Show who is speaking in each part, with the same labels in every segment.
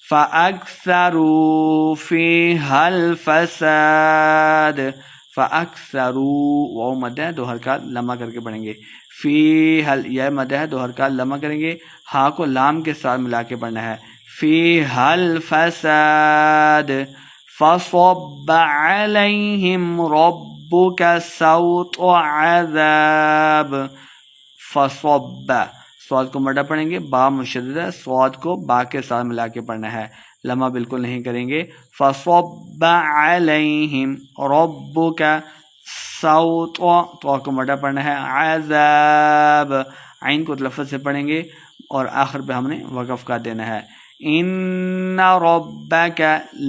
Speaker 1: فَأَكْثَرُوا فِيهَا الْفَسَادَ. فَأَكْثَرُوا واو مد ہے دو حرکات لمبا کر کے پڑھیں گے. فی حل یہ مد ہے دو حرکات لمبا کریں گے. ہا کو لام کے ساتھ ملا کے پڑھنا ہے. فی حل فساد. فَصَبَّ عَلَيْهِمْ رَبُّكَ سَوْطَ عَذَابٍ. فَصَبَّ سواد کو مڈا پڑھیں گے. با مشدد ہے. سواد کو با کے ساتھ ملا کے پڑھنا ہے. لمحہ بالکل نہیں کریں گے. فَصَبَّ عَلَيْهِمْ رَبُّكَ سَوْطَ تو کو مڈا پڑھنا ہے. عذاب عین کو تلفظ سے پڑھیں گے اور آخر پہ ہم نے وقف کا دینا ہے. ان ربک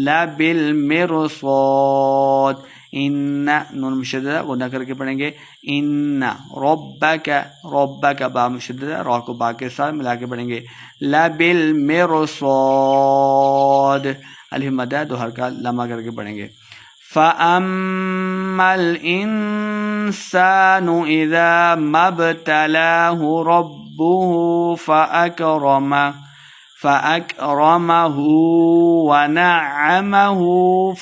Speaker 1: لبالمرصاد. ان نون مشددہ غنہ کر کے پڑھیں گے. ان ربک ربک با مشددہ را کو با کے ساتھ ملا کے پڑھیں گے. لبالمرصاد الف مد ہے دو حرکات لمبا کر کے پڑھیں گے. فَأَمَّا الْإِنسَانُ إِذَا مَا ابْتَلَاهُ رَبُّهُ فَأَكْرَمَهُ وَنَعَّمَهُ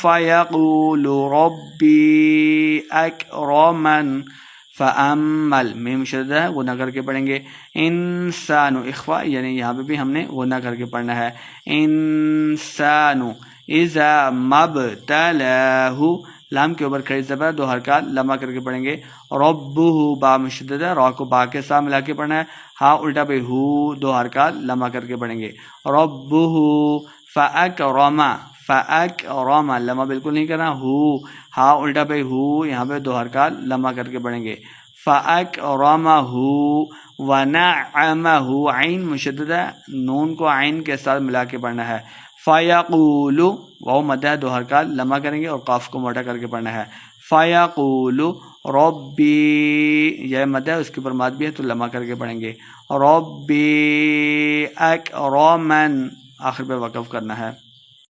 Speaker 1: فَيَقُولُ رَبِّي أَكْرَمَنِ. فَأَمَّا میم شدہ ہے غنہ کر کے پڑھیں گے. انسان اخفا یعنی یہاں پہ بھی ہم نے غنہ کر کے پڑھنا ہے. انسان اذا مبتلاہ لام کے اوپر کھڑی زبر دو حرکات لمبا کر کے پڑھیں گے. ربہ با مشدد ہے. را کو با کے ساتھ ملا کے پڑھنا ہے. ہا الٹا پہ ہو دو حرکات لمبا کر کے پڑھیں گے. ربہ فاکرم فاکرم لمبا بالکل نہیں کرنا. ہو ہا الٹا پہ ہو یہاں پہ دو حرکات لمبا کر کے پڑھیں گے. فاکرمہ ونعمہ عین مشدد ہے. نون کو عین کے ساتھ ملا کے پڑھنا ہے. فَيَقُولُ واو مد ہے دو حرکات لمبا کریں گے اور قاف کو موٹا کر کے پڑھنا ہے. فَيَقُولُ رَبِّي یہ مد ہے اس کے اوپر ماد بھی ہے تو لمبا کر کے پڑھیں گے. رَبِّي أَكْرَمَنِ آخر پہ وقف کرنا ہے.